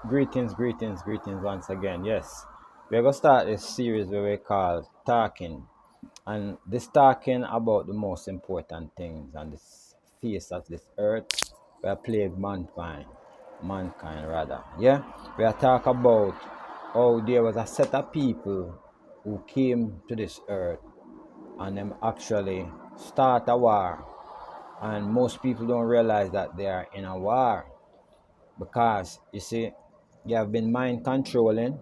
Greetings once again. Yes, we're gonna start this series where we call talking, and this talking about the most important things on this face of this earth. We are plague mankind rather. Yeah, we are talk about how there was a set of people who came to this earth and them actually start a war, and most people don't realize that they are in a war because you see, they have been mind controlling,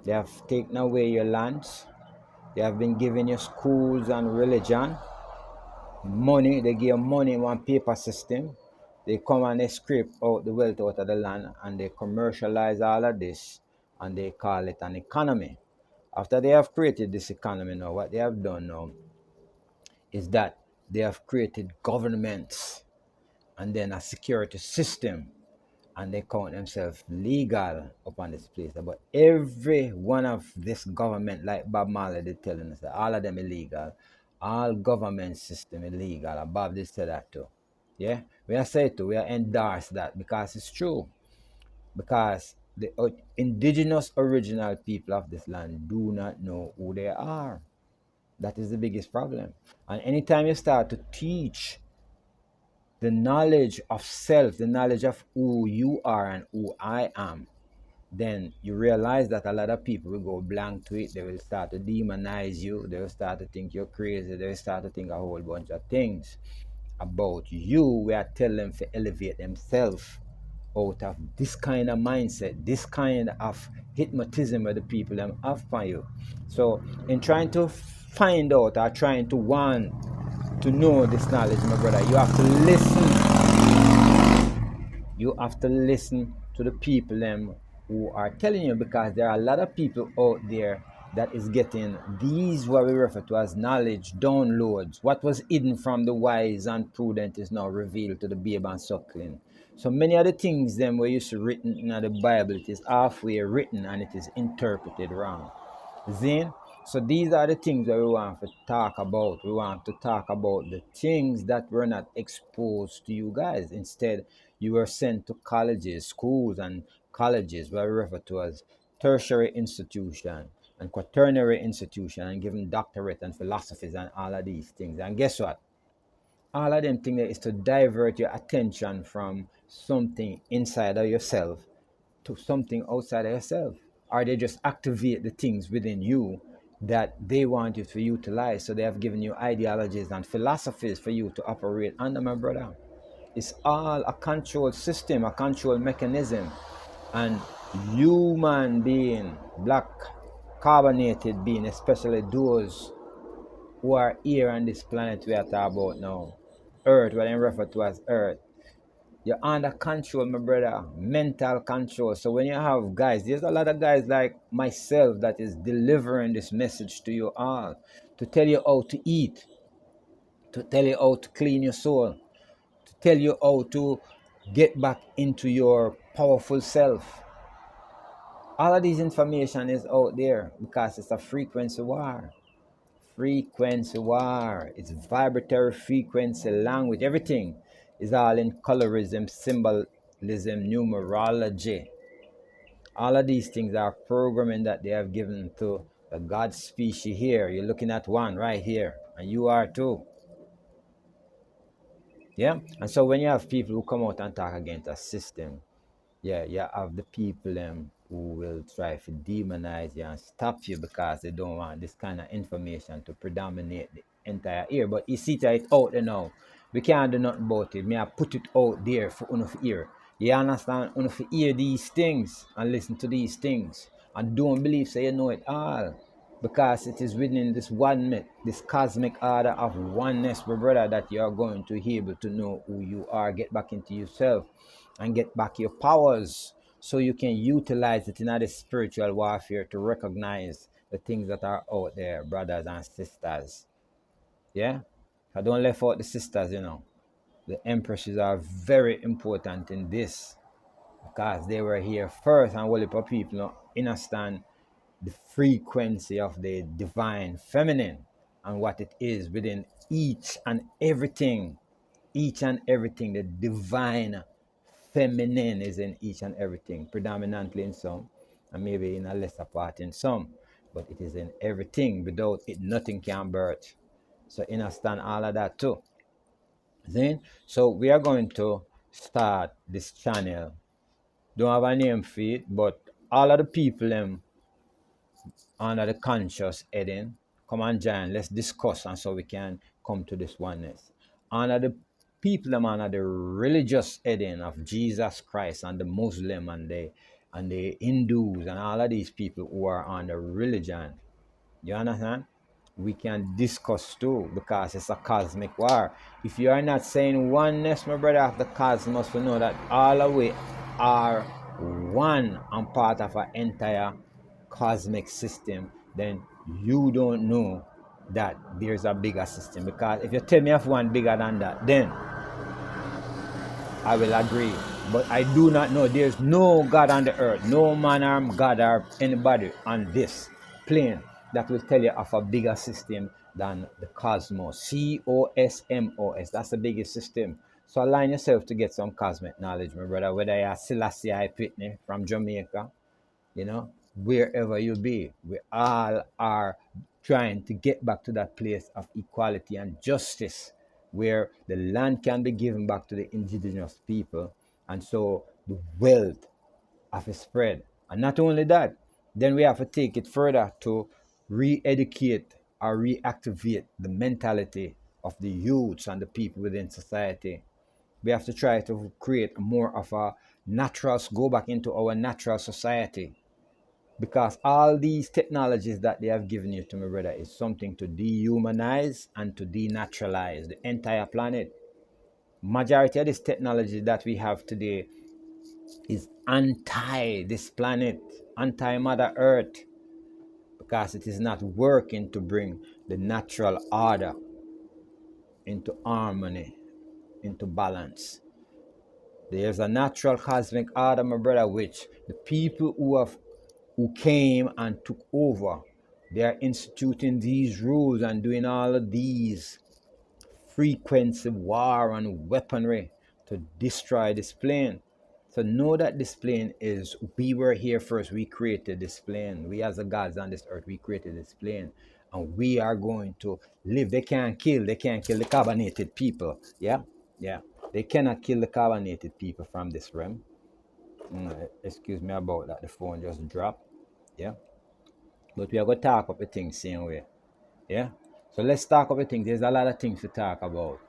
they have taken away your lands, they have been giving you schools and religion, money, they give money in one paper system. They come and they scrape out the wealth out of the land and they commercialize all of this and they call it an economy. After they have created this economy now, what they have done now is that they have created governments and then a security system and they count themselves legal upon this place. But every one of this government, like Bob Marley did telling us, that all of them illegal. All government system illegal. And Bob did say that too. Yeah, we are say too. We are endorse that because it's true. Because the indigenous original people of this land do not know who they are. That is the biggest problem. And anytime you start to teach the knowledge of self, the knowledge of who you are and who I am, then you realize that a lot of people will go blank to it. They will start to demonize you. They will start to think you're crazy. They will start to think a whole bunch of things about you. We are telling them to elevate themselves out of this kind of mindset, this kind of hypnotism that the people them have for you. So in trying to find out or trying to want to know this knowledge, my brother, you have to listen to the people them who are telling you, because there are a lot of people out there that is getting these what we refer to as knowledge downloads. What was hidden from the wise and prudent is now revealed to the babe and suckling. So many of the things them were used to written in the Bible, it is halfway written and it is interpreted wrong. Zane. So these are the things that we want to talk about. We want to talk about the things that were not exposed to you guys. Instead, you were sent to colleges, schools, and colleges, what we refer to as tertiary institution and quaternary institution, and given doctorate and philosophies and all of these things. And guess what? All of them things is to divert your attention from something inside of yourself to something outside of yourself, or they just activate the things within you that they want you to utilize. So they have given you ideologies and philosophies for you to operate under, my brother. It's all a control system, a control mechanism. And human being, black carbonated being, especially those who are here on this planet we are talking about now, Earth, what I refer to as Earth, you're under control, my brother. Mental control. So when you have guys, there's a lot of guys like myself that is delivering this message to you all to tell you how to eat, to tell you how to clean your soul, to tell you how to get back into your powerful self. All of this information is out there because it's a frequency war. Frequency war. It's vibratory frequency, language, everything is all in colorism, symbolism, numerology. All of these things are programming that they have given to the God species here. You're looking at one right here, and you are too. Yeah? And so when you have people who come out and talk against a system, yeah, you have the people who will try to demonize you and stop you because they don't want this kind of information to predominate the entire ear. But you see that it's out there now. We can't do nothing about it. Me I put it out there for uno to hear. You understand? Uno to hear these things and listen to these things. And don't believe so you know it all. Because it is within this one, this cosmic order of oneness, my brother, that you are going to be able to know who you are, get back into yourself, and get back your powers so you can utilize it in other spiritual warfare to recognize the things that are out there, brothers and sisters. Yeah? I don't left out the sisters, you know. The empresses are very important in this because they were here first and all the people understand the frequency of the divine feminine and what it is within each and everything, the divine feminine is in each and everything, predominantly in some, and maybe in a lesser part in some, but it is in everything. Without it, nothing can birth. So understand all of that too. Then, so we are going to start this channel. Don't have a name for it, but all of the people under the conscious heading, come and join. Let's discuss, and so we can come to this oneness. Under the people under the religious heading of Jesus Christ and the Muslim and the Hindus and all of these people who are on the religion. You understand? We can discuss too, because it's a cosmic war. If you are not saying oneness, my brother, of the cosmos, we know that all of we are one and part of an entire cosmic system, then you don't know that there's a bigger system. Because if you tell me of one bigger than that, then I will agree. But I do not know. There's no God on the earth, no man or God or anybody on this plane that will tell you of a bigger system than the cosmos. COSMOS. That's the biggest system. So align yourself to get some cosmic knowledge, my brother. Whether you're Selassie I Pitney from Jamaica, wherever you be, we all are trying to get back to that place of equality and justice where the land can be given back to the indigenous people, and so the wealth of a spread. And not only that, then we have to take it further to re-educate or reactivate the mentality of the youths and the people within society. We have to try to create more of a natural, go back into our natural society, because all these technologies that they have given you, to my brother, is something to dehumanize and to denaturalize the entire planet. Majority of this technology that we have today is anti this planet, anti Mother Earth, because it is not working to bring the natural order into harmony, into balance. There's a natural cosmic order, my brother, which the people who came and took over, they are instituting these rules and doing all of these frequency war and weaponry to destroy this plane. So know that this plane is, we were here first. We created this plane. We as the gods on this earth, we created this plane. And we are going to live. They can't kill the carbonated people. Yeah? Yeah. They cannot kill the carbonated people from this realm. Excuse me about that. The phone just dropped. Yeah. But we are going to talk up the things same way. Yeah. So let's talk up the things. There's a lot of things to talk about.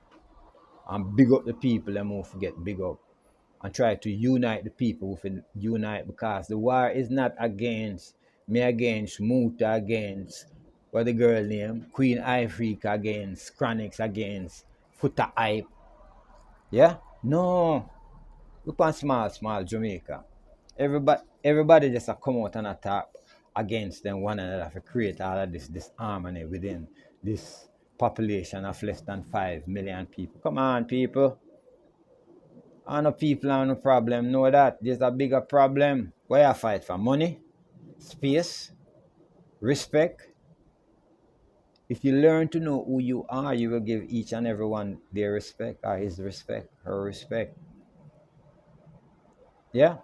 And big up the people and won't forget big up. And try to unite the people who unite, because the war is not against me, against Muta, against what the girl name, Queen Ifrika, against Chronix, against Futa Hype. Yeah? No. We on small Jamaica. Everybody just a come out and attack against them one another to create all of this harmony within this population of less than 5 million people. Come on, people. I know people have no problem. Know that there's a bigger problem. Why I fight for? Money, space, respect. If you learn to know who you are, you will give each and everyone their respect, or his respect, her respect. Yeah?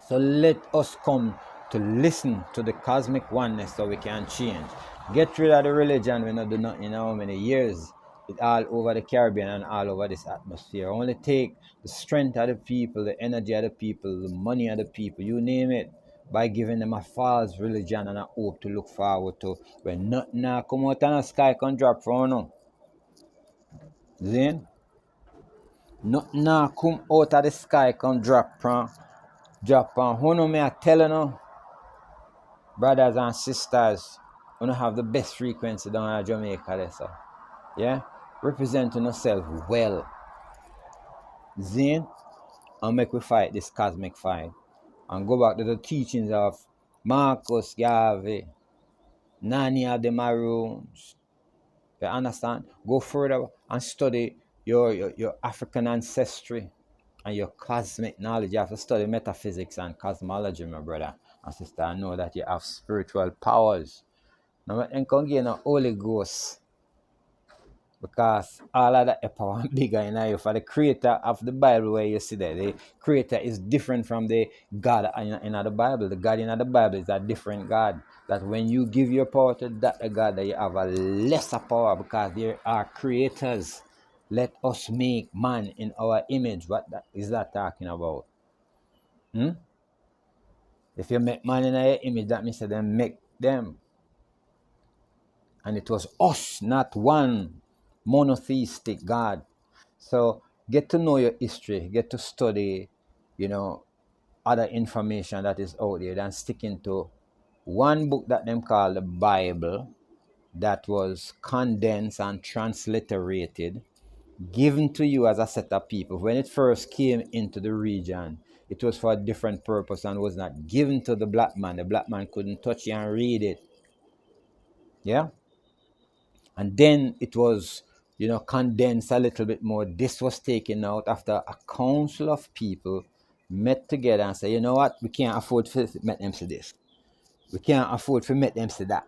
So let us come to listen to the cosmic oneness so we can change. Get rid of the religion we not do nothing in how many years. It all over the Caribbean and all over this atmosphere. Only take the strength of the people, the energy of the people, the money of the people, you name it, by giving them a false religion and a hope to look forward to, when nothing now come out and the sky can drop from now. Zin? Nothing now come out of the sky can drop from. Who know me I tell you now? Brothers and sisters, we have the best frequency down in Jamaica there, so. Yeah? Representing yourself well. Zin? And make we fight this cosmic fight. And go back to the teachings of Marcus Garvey, Nani of the Maroons. You understand? Go further and study your African ancestry and your cosmic knowledge. You have to study metaphysics and cosmology, my brother and sister. I know that you have spiritual powers. Now, and can gain a Holy Ghost because all of that power and bigger in you. For the creator of the Bible, where you see that the creator is different from the God in the Bible. The God in the Bible is a different God. That when you give your power to that God, that you have a lesser power because there are creators. Let us make man in our image. What is that talking about? Hmm? If you make man in your image, that means that then make them. And it was us, not one monotheistic God. So get to know your history, get to study, you know, other information that is out there than sticking to one book that them call the Bible that was condensed and transliterated, given to you as a set of people. When it first came into the region, it was for a different purpose and was not given to the black man. The black man couldn't touch it and read it. Yeah? And then it was, condensed a little bit more. This was taken out after a council of people met together and said, you know what, we can't afford to make them say this. We can't afford to make them say that.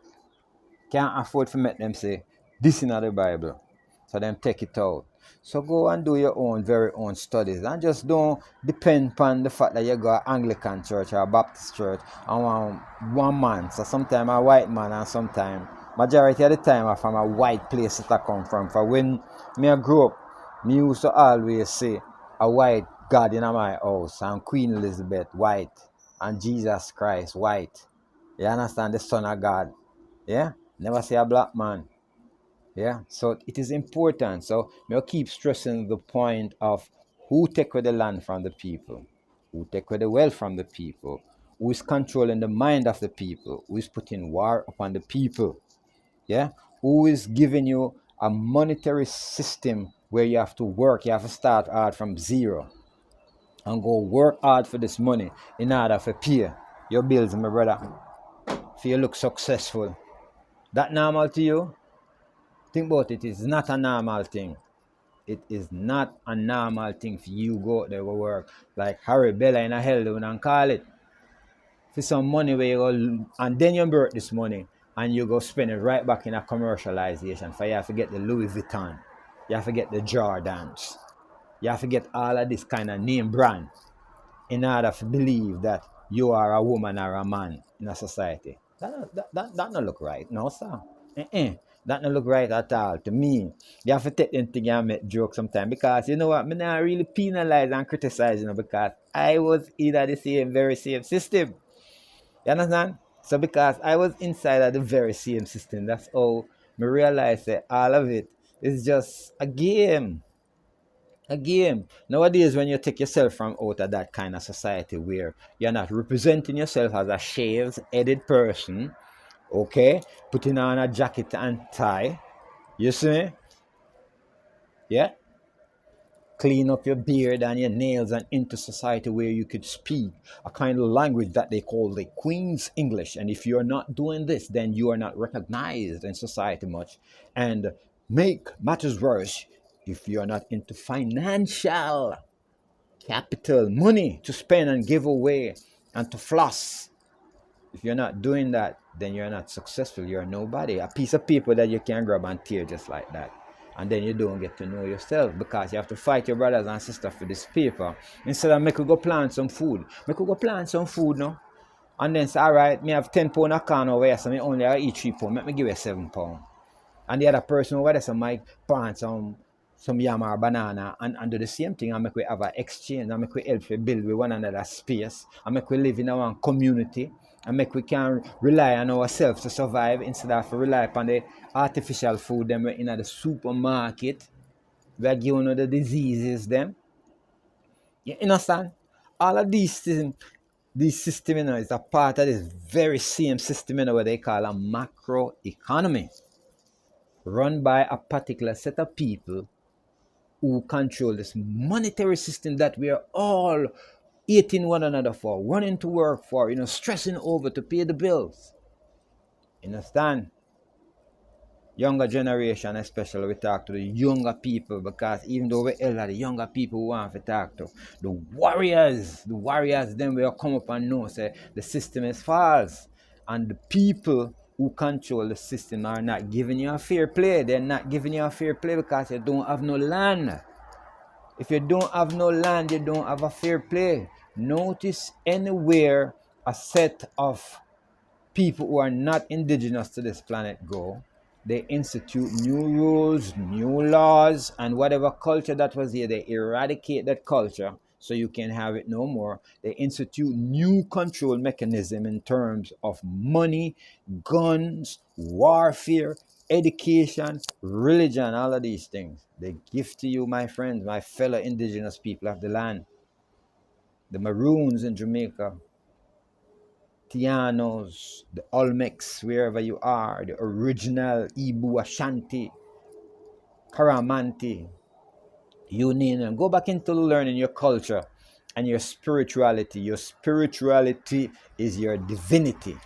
Can't afford to make them say this in the Bible. So them take it out. So go and do your own very own studies and just don't depend upon the fact that you go to Anglican church or a Baptist church and one man. So sometimes a white man and sometimes majority of the time I'm from a white place that I come from. For when me I grew up, me used to always say a white God in my house and Queen Elizabeth white and Jesus Christ white. You understand? The Son of God. Yeah? Never say a black man. Yeah, so it is important. So we'll keep stressing the point of who take away the land from the people, who take away the wealth from the people, who is controlling the mind of the people, who is putting war upon the people. Yeah, who is giving you a monetary system where you have to work, you have to start hard from zero and go work hard for this money in order to pay your bills, my brother. If you look successful, that normal to you? Think about it. It's not a normal thing. It is not a normal thing for you go out there go work like Harry Bella in a hell down and call it for some money where you go and then you birth this money and you go spend it right back in a commercialization for you have to get the Louis Vuitton, you have to get the Jordans, you have to get all of this kind of name brand in order to believe that you are a woman or a man in a society. That don't look right, no, sir. That don't look right at all to me. You have to take them thing and make jokes sometimes because you know what, me not really penalize and criticize, because I was either the same, very same system. You understand? So because I was inside of the very same system, that's how me realize that all of it is just a game. A game. Nowadays, when you take yourself from out of that kind of society where you're not representing yourself as a shaved, headed person, okay, putting on a jacket and tie, you see me? Yeah? Clean up your beard and your nails and into society where you could speak a kind of language that they call the Queen's English. And if you're not doing this, then you are not recognized in society much. And make matters worse, if you're not into financial capital, money to spend and give away and to floss. If you're not doing that, then you're not successful. You're nobody. A piece of paper that you can grab and tear just like that. And then you don't get to know yourself because you have to fight your brothers and sisters for this paper. Instead of make you go plant some food. Make you go plant some food now. And then say, all right, me have 10 pounds of corn over here, so me only I eat 3 pounds. Let me give you 7 pounds. And the other person over there, so might plant some yam or banana and do the same thing and make we have an exchange and make we help we build with one another space and make we live in our community and make we can rely on ourselves to survive instead of rely upon the artificial food them in the supermarket. We are giving the diseases them. You understand? All of these things, this system, is a part of this very same system, what they call a macro economy, run by a particular set of people who control this monetary system that we are all eating one another for, running to work for, stressing over to pay the bills. You understand? Younger generation, especially, we talk to the younger people because even though we're elder, the younger people we want to talk to. The warriors, then will come up and know, say, the system is false. And the people who control the system are not giving you a fair play. They're not giving you a fair play because you don't have no land. If you don't have no land, you don't have a fair play. Notice anywhere a set of people who are not indigenous to this planet go, they institute new rules, new laws, and whatever culture that was here, they eradicate that culture so you can have it no more. They institute new control mechanism in terms of money, guns, warfare, education, religion, all of these things. They give to you, my friends, my fellow indigenous people of the land, the Maroons in Jamaica, Tianos, the Olmecs, wherever you are, the original Ibu Ashanti, Karamanti, you name them. Go back into learning your culture and your spirituality. Your spirituality is your divinity.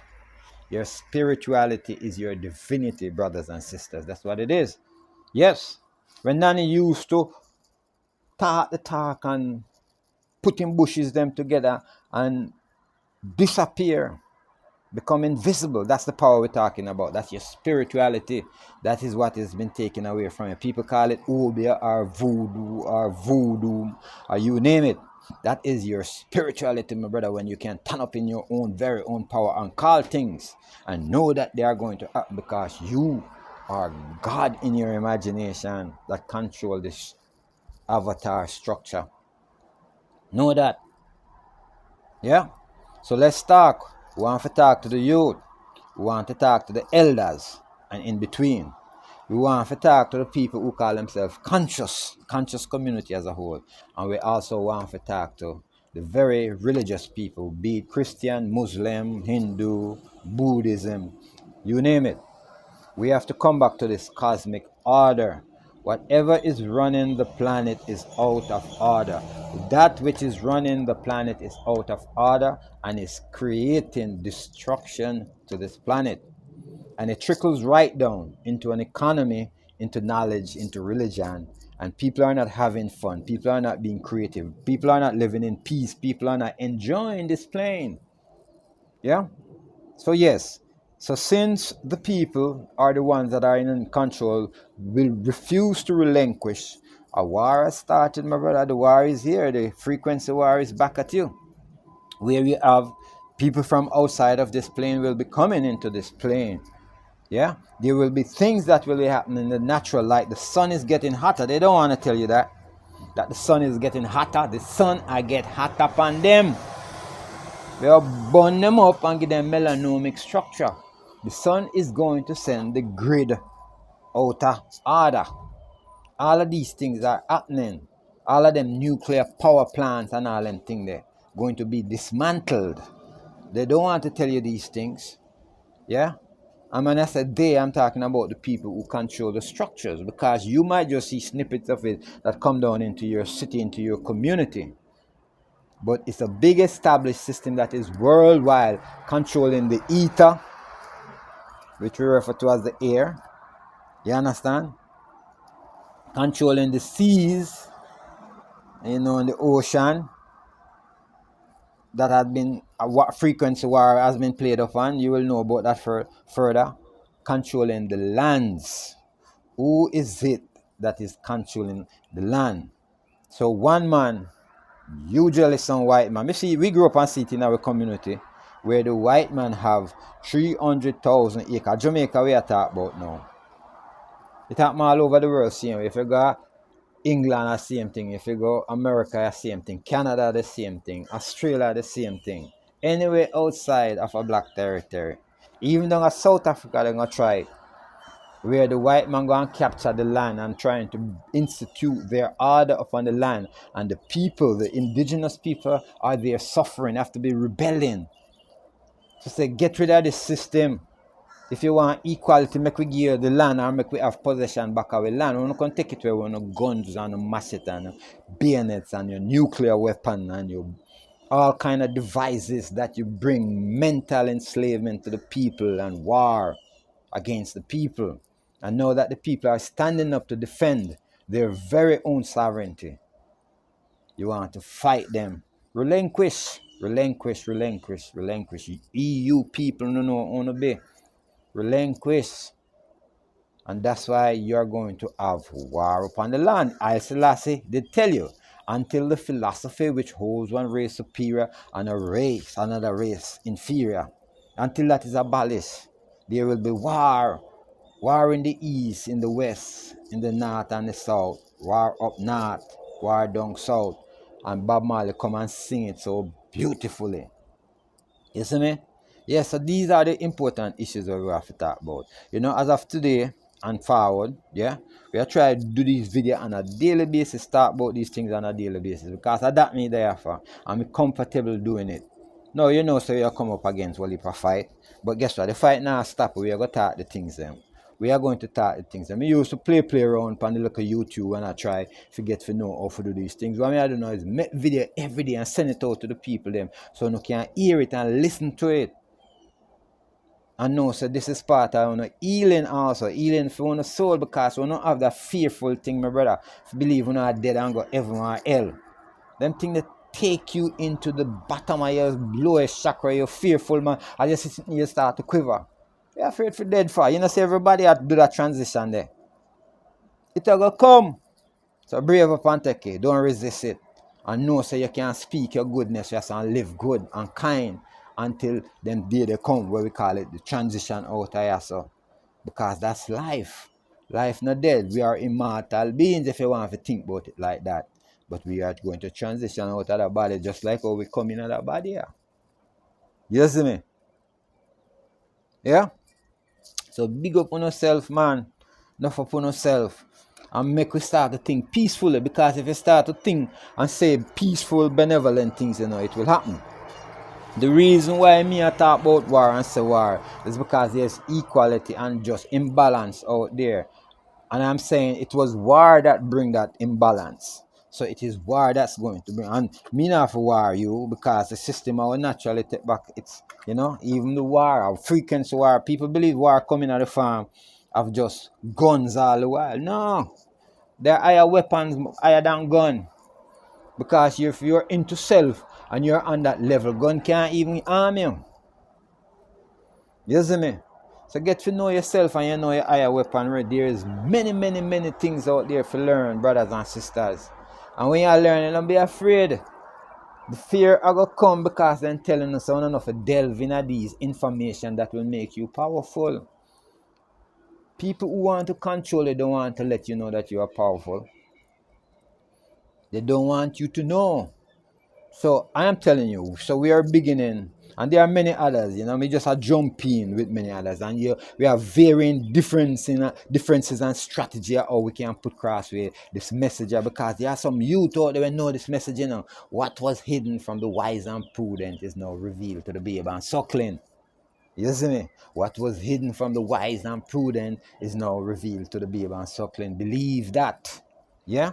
Your spirituality is your divinity, brothers and sisters. That's what it is. Yes, when Nanny used to talk the talk and putting bushes them together and disappear, become invisible. That's the power we're talking about. That's your spirituality. That is what has been taken away from you. People call it obia or voodoo or you name it. That is your spirituality, my brother, when you can turn up in your own very own power and call things and know that they are going to happen because you are God in your imagination that control this avatar structure. Know that. Yeah? So let's talk. We want to talk to the youth. We want to talk to the elders and in between. We want to talk to the people who call themselves conscious community as a whole. And we also want to talk to the very religious people, be it Christian, Muslim, Hindu, Buddhism, you name it. We have to come back to this cosmic order. Whatever is running the planet is out of order. That which is running the planet is out of order and is creating destruction to this planet. And it trickles right down into an economy, into knowledge, into religion. And people are not having fun. People are not being creative. People are not living in peace. People are not enjoying this plane. Yeah? So yes, so since the people are the ones that are in control, will refuse to relinquish, a war has started, my brother. The war is here. The frequency war is back at you. Where you have people from outside of this plane will be coming into this plane. Yeah, there will be things that will be happening in the natural light. The sun is getting hotter. They don't want to tell you that the sun is getting hotter. The sun I get hot upon them. We'll burn them up and give them melanomic structure. The sun is going to send the grid out of order. All of these things are happening. All of them nuclear power plants and all them things there going to be dismantled. They don't want to tell you these things. Yeah? And when I said they, I'm talking about the people who control the structures, because you might just see snippets of it that come down into your city, into your community. But it's a big established system that is worldwide, controlling the ether, which we refer to as the air. You understand? Controlling the seas, in the ocean, that had been what frequency war has been played upon. You will know about that further. Controlling the lands. Who is it that is controlling the land? So one man, usually some white man. You see, we grew up and see it in our community where the white man have 300,000 acres. Jamaica we are talking about now. It happen all over the world, same. If you go England, the same thing. If you go America, the same thing. Canada, the same thing. Australia, the same thing. Anywhere outside of a black territory. Even down in South Africa, they're going to try it. Where the white man go and capture the land and trying to institute their order upon the land. And the people, the indigenous people, are there suffering, have to be rebelling. So say, get rid of this system. If you want equality, make we give you the land or make we have possession back of the land. We're not going to take it away with no guns and no machete and bayonets and your nuclear weapon and your all kind of devices that you bring mental enslavement to the people and war against the people. And know that the people are standing up to defend their very own sovereignty. You want to fight them. Relinquish. EU people no know how to be. relinquish. And that's why you're going to have war upon the land. I Selassie did tell you, until the philosophy which holds one race superior and another race inferior, until that is abolished, there will be war. War in the east, in the west, in the north and the south. War up north, war down south. And Bob Marley come and sing it so beautifully. You see me? Yeah, so these are the important issues that we have to talk about. You know, as of today and forward, yeah, we are trying to do this video on a daily basis, talk about these things on a daily basis, because that me there for. I'm comfortable doing it. No, you know, so you come up against Wally for fight. But guess what? The fight now stop. We are going to talk the things them. We are going to talk the things. I used to play around on the local YouTube when I try to get to know how to do these things. What I do now is make video every day and send it out to the people them so you can hear it and listen to it. And know so this is part of healing also. Healing for your soul, because we don't have that fearful thing, my brother. If you believe we are dead and go heaven or hell. Them things that take you into the bottom of your lowest chakra, you're fearful, man. And you start to quiver. You're afraid for dead for. You know, see everybody have to do that transition there. It'll go come. So brave up and take it. Don't resist it. And know so you can speak your goodness just and live good and kind until them day they come where we call it the transition out of here. So. Because that's life. Life not dead. We are immortal beings if you want to think about it like that. But we are going to transition out of the body just like how we come in that body here. You see me? Yeah? So big up on yourself, man. Enough up on yourself. And make we start to think peacefully, because if you start to think and say peaceful, benevolent things, you know, it will happen. The reason why me I talk about war and say war is because there's equality and just imbalance out there. And I'm saying it was war that bring that imbalance. So it is war that's going to bring. And me not for war you, because the system will naturally take back its, you know, even the war, or frequency war. People believe war coming at the farm of just guns all the while. No. There are higher weapons, higher than gun. Because if you're into self and you're on that level, gun can't even harm you. You see me? So get to know yourself and you know your higher weaponry. There is many things out there to learn, brothers and sisters. And when you're learning, don't be afraid. The fear will come because they're telling us enough to delve into these information that will make you powerful. People who want to control you don't want to let you know that you are powerful. They don't want you to know. So I am telling you, so we are beginning, and there are many others, you know, we just are jumping with many others, and we are varying differences and strategy how we can put across with this message, because there are some youth out there who know this message, you know, what was hidden from the wise and prudent is now revealed to the babe and suckling. You see me? What was hidden from the wise and prudent is now revealed to the babe and suckling. Believe that. Yeah?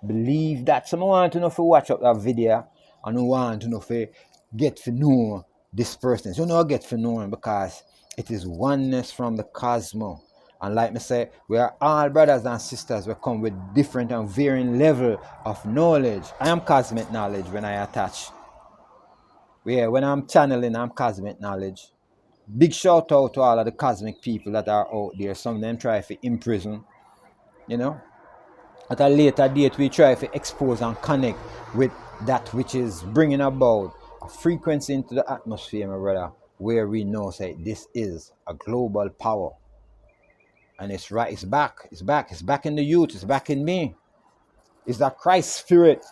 Believe that. So I want to know if you watch up that video and I want to know if you get to know this person. So now get to know him, because it is oneness from the cosmos. And like me say, we are all brothers and sisters. We come with different and varying level of knowledge. I am cosmic knowledge when I attach. Yeah, when I'm channeling, I'm cosmic knowledge. Big shout out to all of the cosmic people that are out there. Some of them try to imprison, you know. At a later date, we try to expose and connect with that which is bringing about a frequency into the atmosphere, my brother, where we know, say, this is a global power. And it's right, it's back in the youth, it's back in me. It's that Christ spirit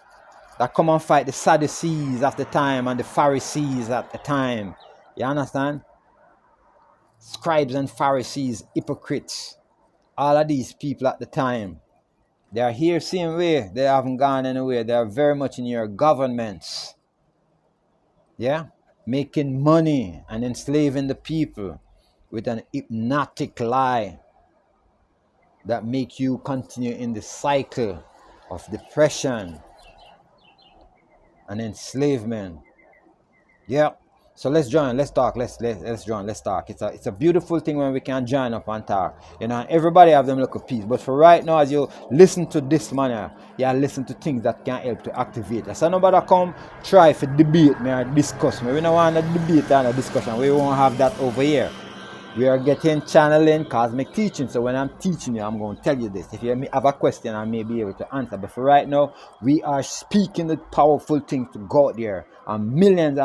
that come and fight the Sadducees at the time and the Pharisees at the time. You understand? Scribes and Pharisees, hypocrites, all of these people at the time. They are here same way. They haven't gone anywhere. They are very much in your governments. Yeah? Making money and enslaving the people with an hypnotic lie that make you continue in the cycle of depression and enslavement. Yeah. So let's join, let's talk, let's join, let's talk. It's a beautiful thing when we can join up and talk. You know, everybody have them little piece. But for right now, as you listen to this manner, you listen to things that can help to activate. So nobody come try for debate me or discuss me. We don't want a debate and a discussion. We won't have that over here. We are getting channeling cosmic teaching. So when I'm teaching you, I'm going to tell you this. If you have a question, I may be able to answer. But for right now, we are speaking the powerful things to go out there, and millions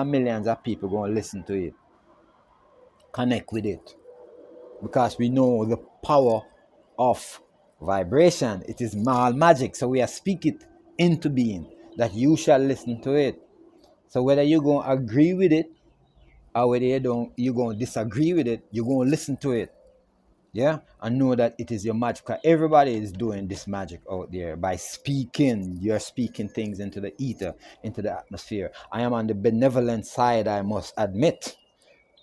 of people going to listen to it, connect with it, because we know the power of vibration. It is all magic. So we are speaking it into being, that you shall listen to it. So whether you're going to agree with it or whether you're going to disagree with it, you're going to listen to it. Yeah, and know that it is your magic. Everybody is doing this magic out there by speaking. You're speaking things into the ether, into the atmosphere. I am on the benevolent side, I must admit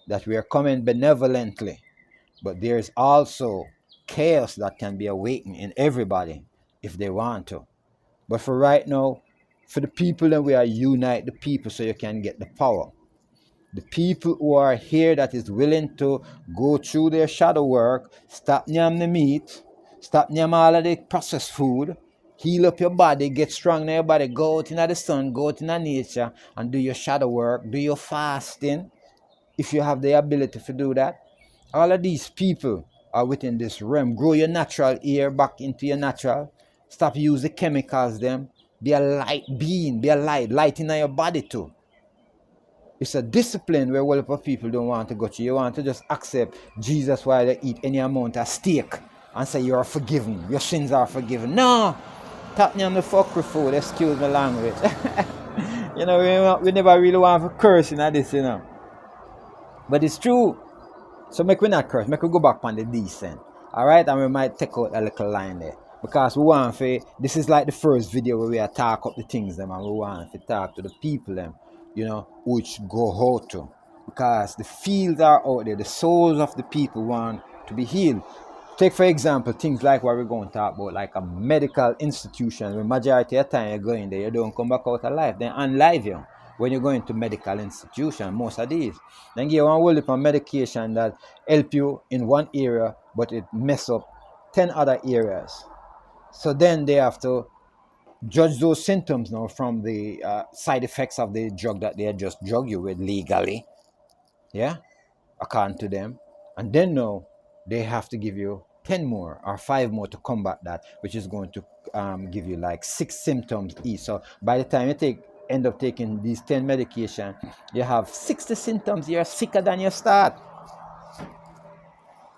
that we are coming benevolently, but there's also chaos that can be awakened in everybody if they want to. But for right now, for the people, then we are unite the people so you can get the power. The people who are here that is willing to go through their shadow work, stop nyam the meat, stop nyam all of the processed food, heal up your body, get strong in your body, go out in the sun, go out in the nature, and do your shadow work, do your fasting, if you have the ability to do that. All of these people are within this realm. Grow your natural ear back into your natural. Stop use the chemicals them. Be a light being, be a light in your body too. It's a discipline where a lot of people don't want to go to. You want to just accept Jesus while they eat any amount of steak and say you are forgiven. Your sins are forgiven. No! Tap me on the fuckery food. Excuse my language. You know, we never really want to curse in this, you know. But it's true. So make we not curse. Make we go back on the decent. Alright? And we might take out a little line there. Because we want to, this is like the first video where we are talk up the things them, and we want to talk to the people them, you know, which go out to. Because the fields are out there. The souls of the people want to be healed. Take for example things like what we're going to talk about, like a medical institution. The majority of the time you go in there, you don't come back out alive. They unlive you when you go into medical institution. Most of these, then give one whole heap of medication that help you in one area, but it mess up 10 other areas. So then they have to judge those symptoms now from the side effects of the drug that they just drug you with legally. Yeah, according to them. And then now they have to give you 10 more or 5 more to combat that, which is going to give you like 6 symptoms each. So by the time you end up taking these 10 medication, you have 60 symptoms. You're sicker than you start.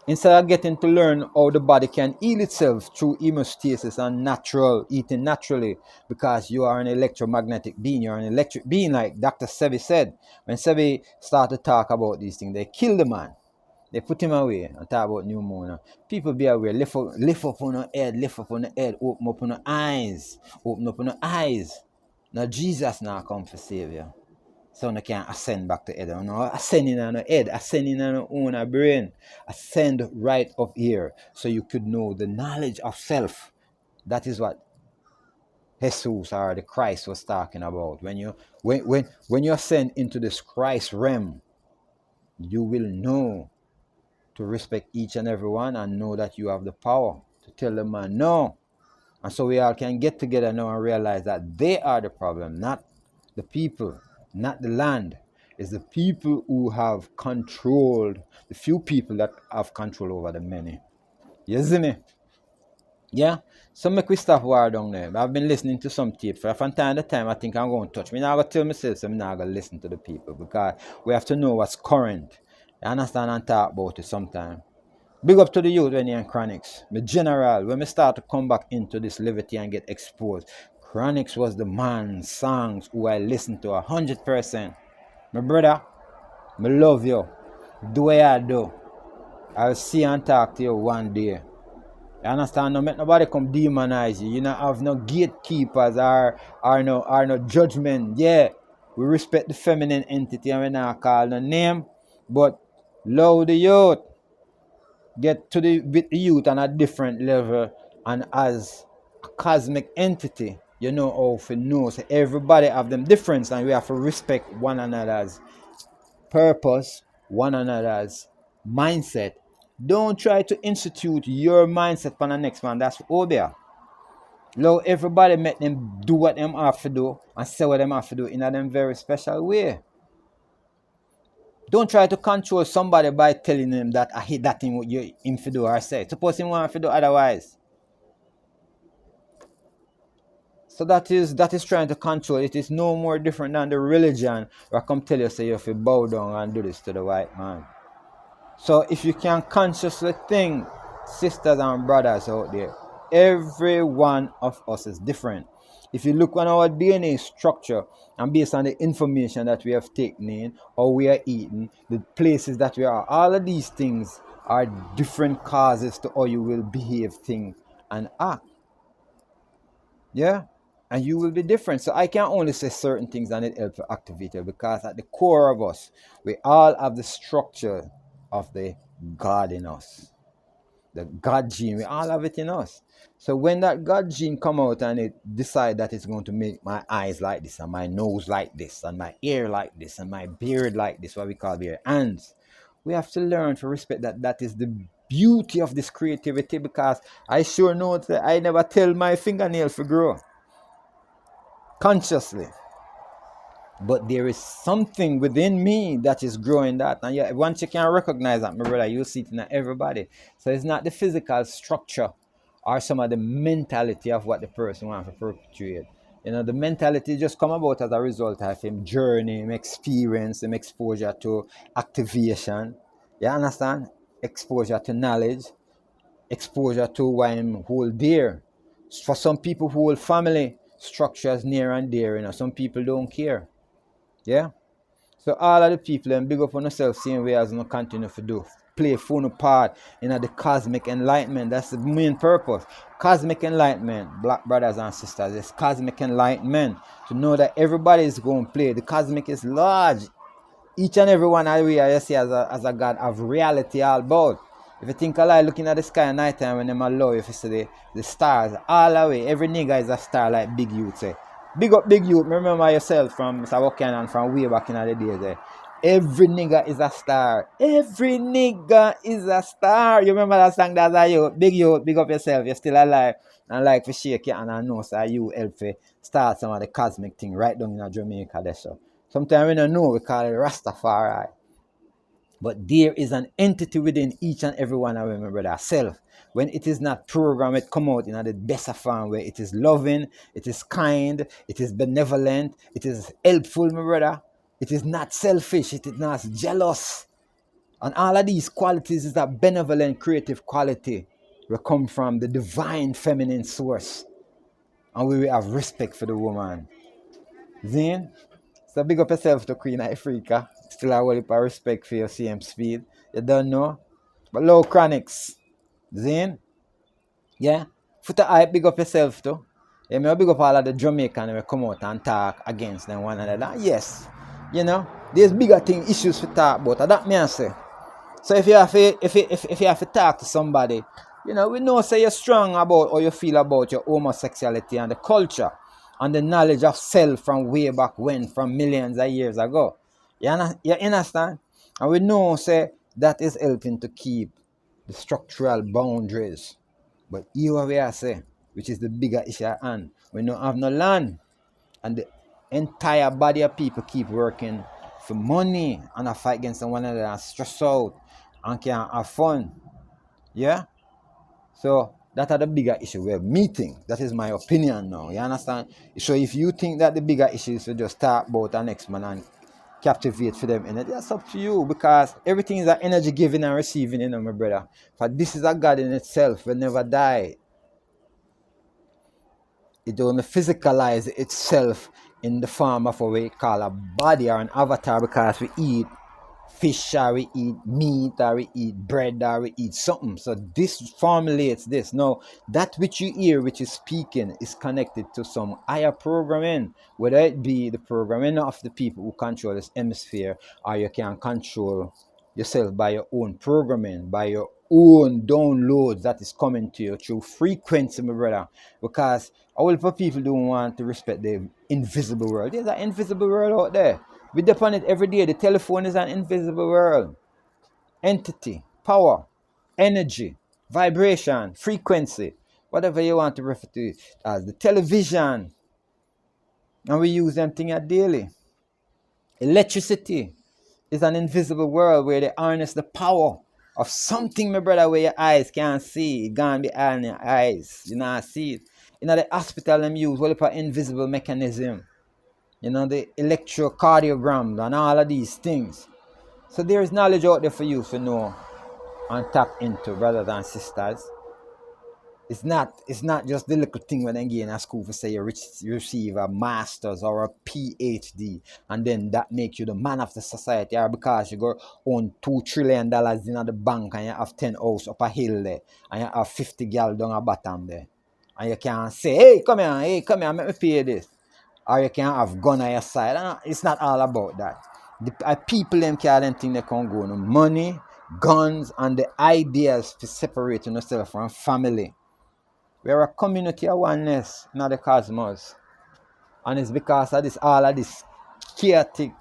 Instead of getting to learn how the body can heal itself through hemostasis and natural eating naturally, because you are an electromagnetic being, you're an electric being, like Dr. Sebi said. When Sebi started to talk about these things, they killed the man. They put him away and talk about pneumonia. People be aware. Lift up on the head, lift up on the head, open up on the eyes, open up on the eyes. Now Jesus now come for save you. So you can ascend back to head. You know, ascending on the head, ascending on your own brain. Ascend right up here so you could know the knowledge of self. That is what Jesus or the Christ was talking about. When you ascend into this Christ realm, you will know to respect each and every one and know that you have the power to tell the man no. And so we all can get together now and realize that they are the problem, not the people, not the land. It's the people who have controlled, the few people that have control over the many. You see me? Yeah? So make we stop war down there. I've been listening to some tape. From time to time, I think I'm going to touch. I'm not going to tell myself, so I'm not going to listen to the people, because we have to know what's current. You understand, and talk about it sometime. Big up to the youth when you're in Chronics. But general, when we start to come back into this liberty and get exposed, Chronics was the man, songs who I listened to 100%. My brother, I love you. Do what I do. I'll see and talk to you one day. You understand? No make nobody come demonize you. You don't have no gatekeepers or no judgment. Yeah. We respect the feminine entity and we not call no name. But love the youth. Get to with the youth on a different level, and as a cosmic entity, you know how to know. So everybody have them difference, and we have to respect one another's purpose, one another's mindset. Don't try to institute your mindset on the next man. That's phobia. Let everybody make them do what them have to do and say what them have to do in a them very special way. Don't try to control somebody by telling him that I hate that thing what you him to do or say. Suppose him want to do otherwise. So that is trying to control. It is no more different than the religion where I come tell you say you have to bow down and do this to the white man. So if you can consciously think, sisters and brothers out there, every one of us is different. If you look on our DNA structure and based on the information that we have taken in, or we are eating, the places that we are, all of these things are different causes to how you will behave, think, and act. Yeah? And you will be different. So I can only say certain things and it helps to activate you, because at the core of us, we all have the structure of the God in us. The God gene, we all have it in us. So when that God gene come out and it decide that it's going to make my eyes like this and my nose like this and my ear like this and my beard like this, what we call beard, hands, we have to learn to respect that. That is the beauty of this creativity, because I sure know that I never tell my fingernail to grow consciously. But there is something within me that is growing that. And once you can recognize that, my brother, you'll see it in everybody. So it's not the physical structure or some of the mentality of what the person wants to perpetuate. The mentality just come about as a result of him journey, him experience, him exposure to activation. You understand? Exposure to knowledge, exposure to what him hold dear. For some people who hold family structures near and dear, some people don't care. Yeah? So all of the people and big up on themselves same way as continue to do. Play full part in the cosmic enlightenment. That's the main purpose. Cosmic enlightenment, black brothers and sisters, it's cosmic enlightenment. To know that everybody is going to play. The cosmic is large. Each and every one of we you see as a God of reality all about. If you think a lot looking at the sky at night time when them allow you, if you see the stars all the way, every nigga is a star like Big Youth say. Big up Big Youth, remember yourself from Mr. Wakan and from way back in the days. Every nigga is a star. Every nigga is a star. You remember that song that's a youth? Big Youth, big up yourself. You're still alive. And like to shake it and I know so you help to start some of the cosmic thing right down in Jamaica there. So sometimes we don't know, we call it Rastafari. But there is an entity within each and every one of them, my brother, self. When it is not programmed, it come out in the best of form where it is loving, it is kind, it is benevolent, it is helpful, my brother. It is not selfish, it is not jealous. And all of these qualities is that benevolent, creative quality will come from the divine feminine source. And we will have respect for the woman. Then, so big up yourself to Queen Africa. Still a whole heap of respect for your CM speed. You don't know. But low chronics. Zane. Yeah. Foot a hype, big up yourself too. Yeah, me big up all of the Jamaican who come out and talk against them one another. Yes. There's bigger thing issues to talk about. That me I say. So if you have to talk to somebody, we know say you're strong about how you feel about your homosexuality and the culture and the knowledge of self from way back when, from millions of years ago. You understand? And we know say that is helping to keep the structural boundaries. But here we are say, which is the bigger issue at hand. We don't have no land. And the entire body of people keep working for money and a fight against one another and stress out and can't have fun. Yeah? So that are the bigger issue we're meeting. That is my opinion now. You understand? So if you think that the bigger issue is to just talk about the next man and captivate for them, that's up to you, because everything is an energy giving and receiving, my brother. For this is a God in itself, will never die. It only physicalize itself in the form of what we call a body or an avatar, because we eat fish or we eat meat or we eat bread or we eat something. So this formulates this. Now, that which you hear, which is speaking, is connected to some higher programming, whether it be the programming of the people who control this hemisphere, or you can control yourself by your own programming, by your own downloads that is coming to you through frequency, my brother. Because a whole lot of people don't want to respect the invisible world. There's an invisible world out there. We depend on it every day. The telephone is an invisible world. Entity, power, energy, vibration, frequency, whatever you want to refer to it as. The television. And we use them things daily. Electricity. It's an invisible world where they harness the power of something, my brother, where your eyes can't see. It gone behind your eyes. You not see it. You know, the hospital them use what for invisible mechanism. You know, the electrocardiogram and all of these things. So there is knowledge out there for you to know and tap into, brothers and sisters. It's not just the little thing when they get in a school for say you receive a master's or a PhD and then that makes you the man of the society, or because you go own $2 trillion in the bank and you have 10 house up a hill there and you have 50 gal down a bottom there. And you can say, hey, come here, let me pay this. Or you can have gun on your side. It's not all about that. The people them care them think they can go. No money, guns, and the ideas to separate yourself from family. We are a community of oneness, not the cosmos. And it's because of this, all of this chaotic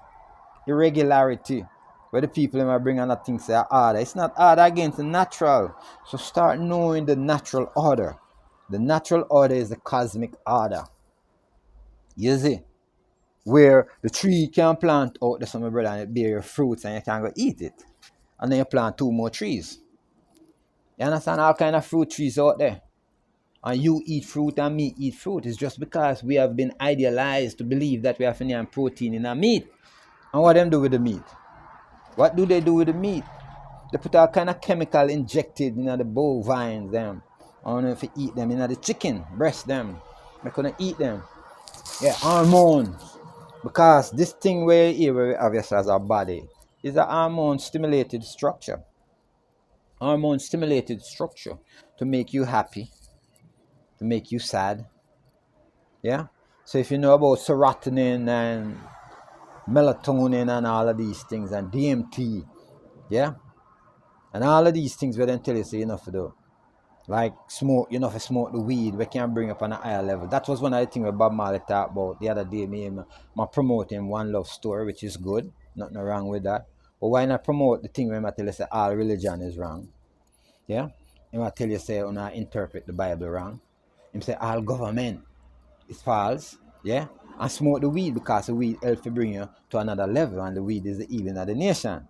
irregularity where the people are bringing that things say order. It's not order against the natural. So start knowing the natural order. The natural order is the cosmic order. You see? Where the tree can plant out the summer, brother, and it bear your fruits and you can go eat it. And then you plant 2 more trees. You understand? All kind of fruit trees out there. And you eat fruit and me eat fruit. It's just because we have been idealized to believe that we have any protein in our meat. And what them do with the meat? What do they do with the meat? They put all kind of chemical injected in the bovines them. I don't know if you eat them in the chicken, breast them. They couldn't eat them. Yeah, hormones. Because this thing where we have as our body is a hormone stimulated structure. Hormone stimulated structure to make you happy, to make you sad. Yeah. So if you know about serotonin and melatonin and all of these things and DMT, yeah, and all of these things where they tell you say enough to do. Like smoke, you know, if you smoke the weed, we can bring up on a higher level. That was one of the things where Bob Marley talked about the other day. Me promoting One Love Story, which is good. Nothing wrong with that. But why not promote the thing where I tell you say all religion is wrong? Yeah? And I tell you say when I interpret the Bible wrong. Him say all government is false. Yeah? And smoke the weed because the weed helps to bring you to another level, and the weed is the healing of the nation.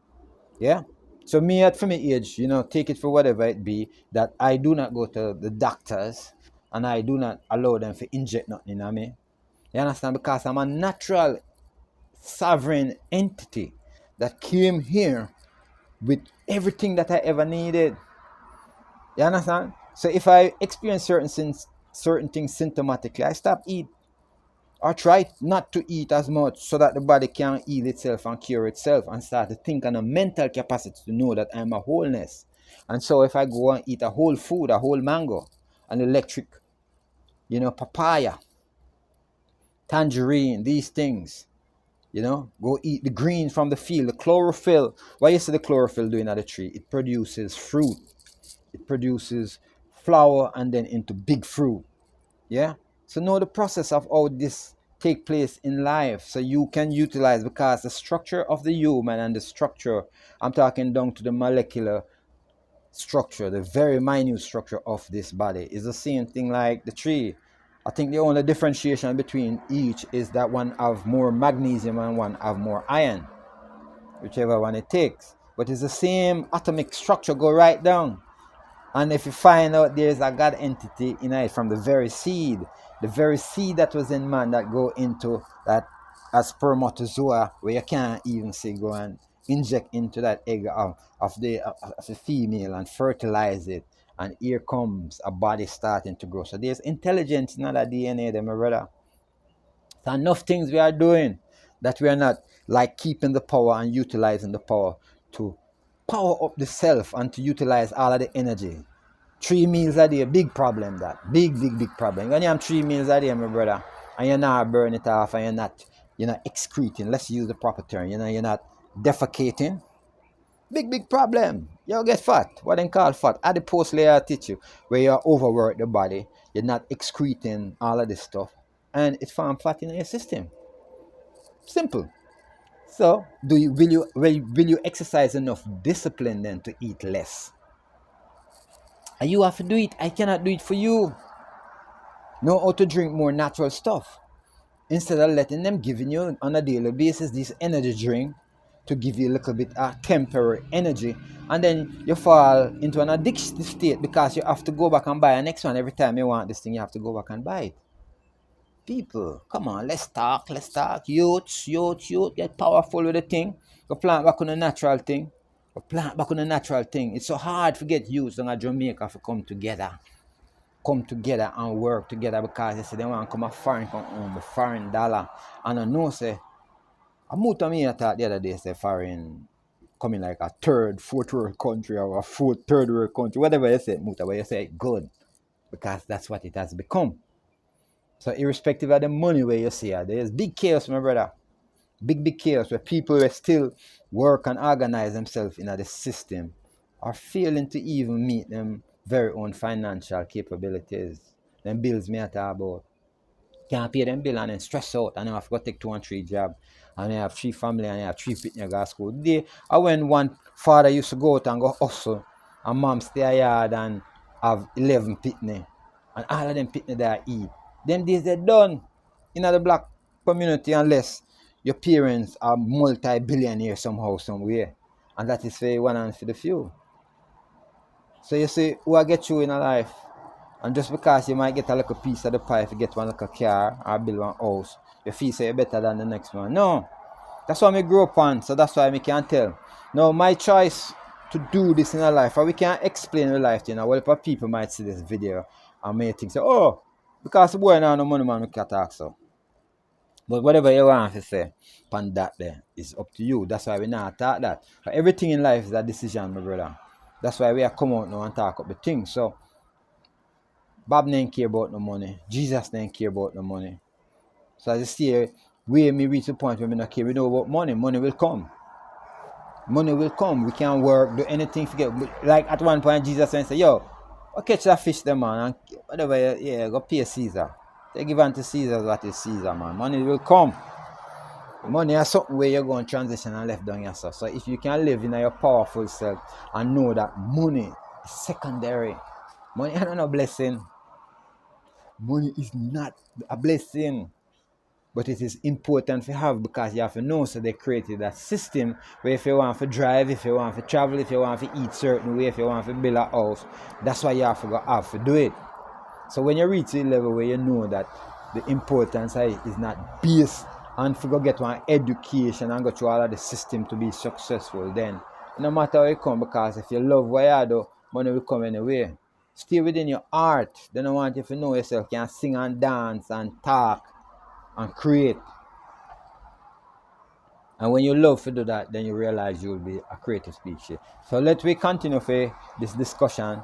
Yeah? So me at from my age, you know, take it for whatever it be, that I do not go to the doctors and I do not allow them to inject nothing in me. You understand? Because I'm a natural sovereign entity that came here with everything that I ever needed. You understand? So if I experience certain things symptomatically, I stop eat or try not to eat as much so that the body can heal itself and cure itself and start to think on a mental capacity to know that I'm a wholeness. And so if I go and eat a whole food, a whole mango, an electric, you know, papaya, tangerine, these things, you know, go eat the green from the field, the chlorophyll. What you see the chlorophyll doing at the tree? It produces fruit. It produces flower and then into big fruit. Yeah. So know the process of how this take place in life so you can utilize, because the structure of the human and the structure, I'm talking down to the molecular structure, the very minute structure of this body is the same thing like the tree. I think the only differentiation between each is that one have more magnesium and one have more iron, whichever one it takes. But it's the same atomic structure, go right down. And if you find out there's a God entity in it from the very seed that was in man that go into that as spermatozoa, where you can't even say go and inject into that egg of the female and fertilize it, and here comes a body starting to grow. So there's intelligence in that DNA there, my brother. So enough things we are doing that we are not like keeping the power and utilizing the power to power up the self and to utilize all of the energy. 3 meals a day, big problem that. Big problem. When you have 3 meals a day, my brother, and you're not burning it off and you're not excreting, let's use the proper term, you know, you're not defecating. Big problem. You'll get fat. What they call fat. Adipose layer teach you where you overwork the body, you're not excreting all of this stuff, and it forms fat in your system. Simple. So, will you exercise enough discipline then to eat less? And you have to do it. I cannot do it for you. Know how to drink more natural stuff. Instead of letting them giving you on a daily basis this energy drink to give you a little bit of temporary energy, and then you fall into an addictive state because you have to go back and buy a next one every time you want this thing. You have to go back and buy it. People, come on, let's talk, let's talk. Youth, get powerful with the thing. Go plant back on the natural thing. Go plant back on the natural thing. It's so hard to get youths in Jamaica to come together and work together because they say they want to come a foreign come home, the foreign dollar. And I know say a motor me I thought the other day say foreign coming like a third, fourth world country or a fourth, third world country, whatever you say, motor, but you say good because that's what it has become. So irrespective of the money where you see it, there's big chaos, my brother. Big chaos where people will still work and organize themselves in the system are failing to even meet them very own financial capabilities. Them bills me I talk about. Can't pay them bill and then stress out and then have to go take 2 and 3 jobs. And then have 3 family and then have 3 people go to school. I when one father used to go out and go hustle and mom stay at yard and have 11 pitney. And all of them pitney there eat. Them days they're done in the black community unless your parents are multi-billionaires somehow, somewhere. And that is for one and for the few. So you see, who I get you in a life, and just because you might get a little piece of the pie if you get one little car or build one house, you feel say you're better than the next one. No. That's what I grew up on, so that's why I can tell. No, my choice to do this in a life, or we can't explain the life to you. Well, if people might see this video and may think, so, oh, because the boy now no money man we can't talk so. But whatever you want to say upon that there is up to you. That's why we not talk that. But everything in life is a decision, my brother. That's why we are come out now and talk up the things. So Bob didn't care about no money. Jesus didn't care about no money. So as you see, where me reach the point where we not care, we know about money. Money will come. Money will come. We can work, do anything, forget. Like at one point, Jesus said, yo, I'll catch that fish there, man. And whatever, yeah, go pay Caesar. They give unto Caesar what is Caesar, man. Money will come. Money is something where you're going to transition and left down yourself. So if you can live in your powerful self and know that money is secondary. Money is not a blessing. Money is not a blessing. But it is important to have because you have to know so they created that system where if you want to drive, if you want to travel, if you want to eat certain way, if you want to build a house, that's why you have to do it. So when you reach the level where you know that the importance is not based on to go get one education and go through all of the system to be successful, then no matter how you come, because if you love what you do, money will come anyway. Stay within your art. Then I want you to know yourself, you can sing and dance and talk and create. And when you love to do that, then you realize you will be a creative species. So let we continue for this discussion,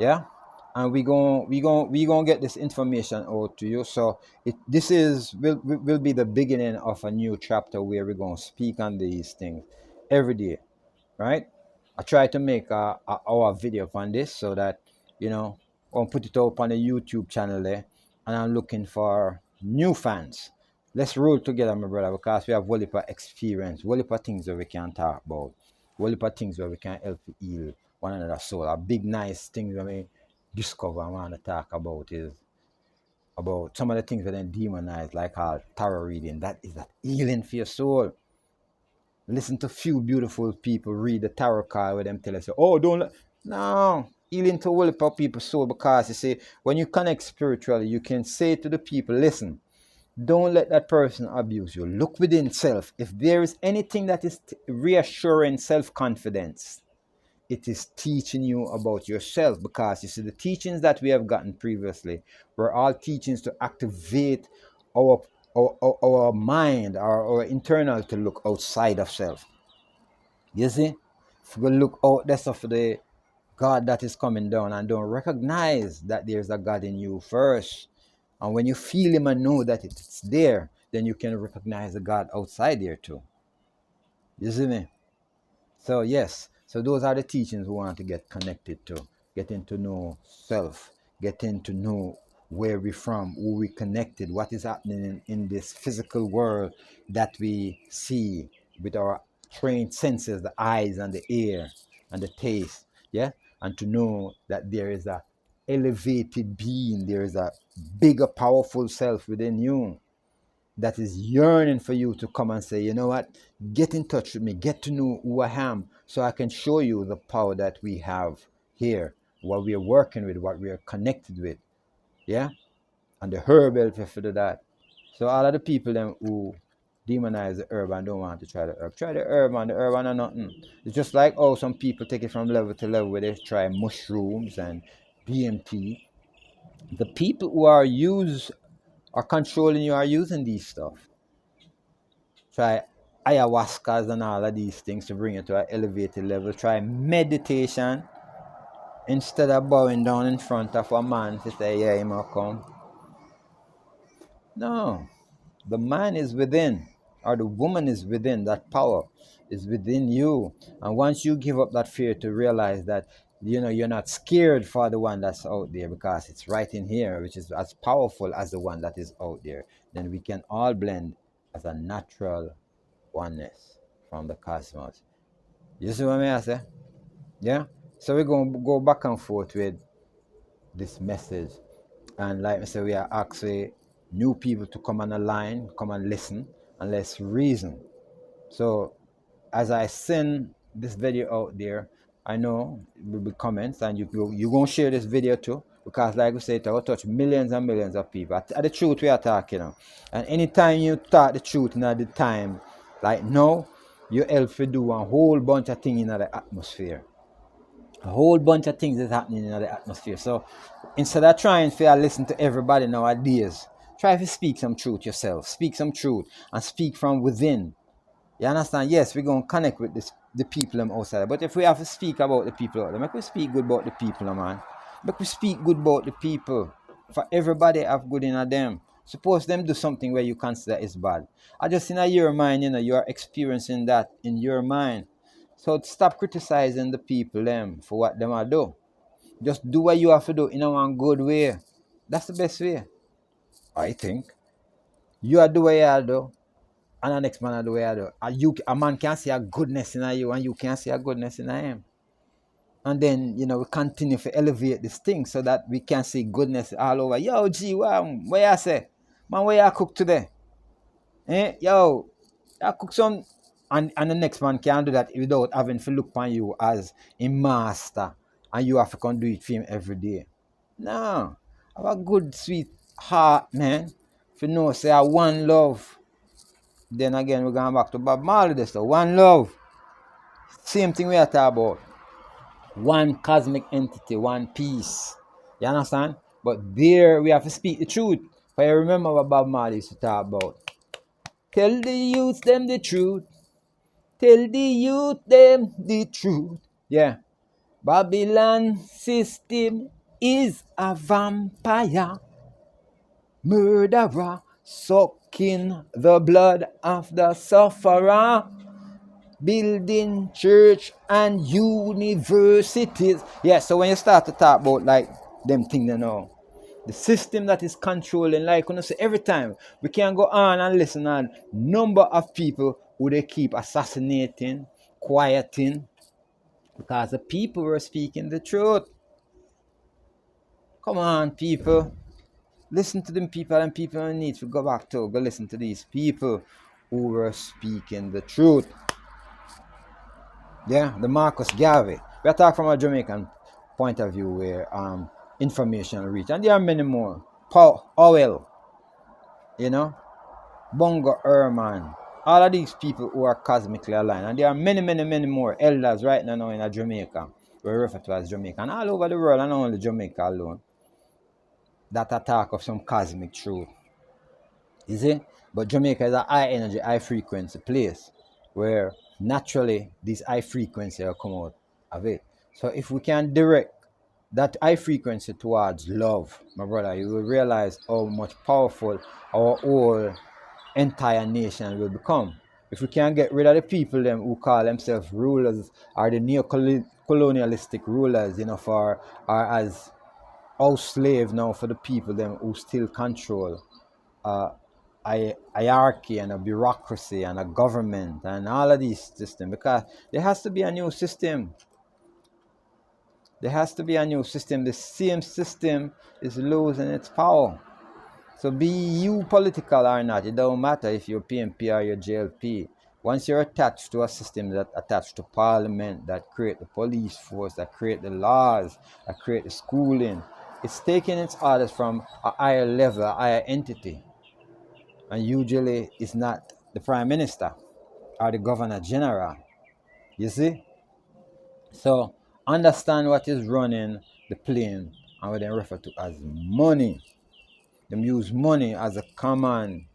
yeah. And we gonna get this information out to you. So this will be the beginning of a new chapter where we're gonna speak on these things every day, right? I try to make our video on this so that I'll put it up on the YouTube channel there, and I'm looking for new fans. Let's roll together, my brother, because we have whole heap of experience, whole heap of things that we can talk about, whole heap of things where we can help heal one another soul. A big nice thing that we discover and want to talk about is about some of the things that then demonize, like our tarot reading. That is that healing for your soul. Listen to few beautiful people read the tarot card where them tell us, oh, no, healing to whole heap of people's soul, because you see, when you connect spiritually, you can say to the people, listen, don't let that person abuse you. Look within self. If there is anything that is reassuring self-confidence, it is teaching you about yourself, because you see, the teachings that we have gotten previously were all teachings to activate our mind, our internal, to look outside of self. You see, if we look out there for the God that is coming down and don't recognize that there's a God in you first, and when you feel him and know that it's there, then you can recognize the God outside there too. You see me? So yes, so those are the teachings we want to get connected to, getting to know self, getting to know where we're from, who we connected, what is happening in this physical world that we see with our trained senses, the eyes and the ear and the taste, yeah, and to know that there is a elevated being, there is a bigger, powerful self within you. that is yearning for you to come and say, you know what, get in touch with me, get to know who I am, so I can show you the power that we have here, what we are working with, what we are connected with. Yeah? And the herb help you to do that. So all of the people them who demonize the herb and don't want to try the herb, and the herb and nothing. It's just like, oh, some people take it from level to level where they try mushrooms and DMT. The people who are controlling you are using these stuff. Try ayahuascas and all of these things to bring you to an elevated level. Try meditation instead of bowing down in front of a man to say, yeah, he might come. No. The man is within, or the woman is within. That power is within you. And once you give up that fear to realize that, you're not scared for the one that's out there because it's right in here, which is as powerful as the one that is out there, then we can all blend as a natural oneness from the cosmos. You see what I say? Yeah? So we're going to go back and forth with this message. And like I said, we are asking new people to come on the line, come and listen, and let's reason. So as I send this video out there, I know it will be comments, and you're going to share this video too, because like we say, it will touch millions and millions of people. At the truth we are talking now. And anytime you talk the truth in the time, like now, you help to do a whole bunch of things in the atmosphere. A whole bunch of things is happening in the atmosphere. So instead of trying to listen to everybody nowadays, try to speak some truth yourself. Speak some truth and speak from within. You understand? Yes, we're going to connect with the people outside. But if we have to speak about the people out there, make we speak good about the people, man. Make we speak good about the people. For everybody have good in them. Suppose them do something where you consider is bad. I just in your mind, you are experiencing that in your mind. So stop criticizing the people them for what them are do. Just do what you have to do in a one good way. That's the best way. I think. You are do what you do, and the next man are do what you do. A man can see a goodness in you, and you can see a goodness in him. And then, we continue to elevate this thing so that we can see goodness all over. Yo, G, where you say? Man, where you cook today? Yo, I cook some, and the next man can do that without having to look on you as a master, and you have to come do it for him every day. No, have a good sweet heart, man. If you know, say one love. Then again, we're going back to Bob Marley. This so one love. Same thing we are talking about. One cosmic entity, one peace. You understand? But there we have to speak the truth. But I remember what Bob Marley used to talk about. Tell the youth them the truth. Tell the youth them the truth. Yeah. Babylon system is a vampire. Murderer sucking the blood of the sufferer. Building church and universities. Yeah, so when you start to talk about like them things, the system that is controlling, like say every time we can go on and listen on number of people who they keep assassinating, quieting, because the people were speaking the truth. Come on, people. Listen to them people, and people need to go back to go listen to these people who were speaking the truth. Yeah, the Marcus Garvey. We are talking from a Jamaican point of view where information reach. And there are many more. Paul Howell, Bongo Ehrman. All of these people who are cosmically aligned. And there are many, many, many more elders right now in Jamaica. We refer to as Jamaica. And all over the world, and not only Jamaica alone, that attack of some cosmic truth. You see? But Jamaica is a high energy, high frequency place where naturally these high frequency will come out of it. So if we can direct that high frequency towards love, my brother, you will realize how much powerful our whole entire nation will become. If we can get rid of the people them who call themselves rulers or the neo-colonialistic rulers, or as house slave now for the people them who still control a hierarchy and a bureaucracy and a government and all of these systems, because there has to be a new system. There has to be a new system. The same system is losing its power. So be you political or not, it don't matter if you're PMP or you're JLP. Once you're attached to a system that attached to parliament, that create the police force, that create the laws, that create the schooling, it's taking its orders from a higher level, a higher entity. And usually it's not the prime minister or the governor general. You see? So understand what is running the plane and what they refer to as money. They use money as a common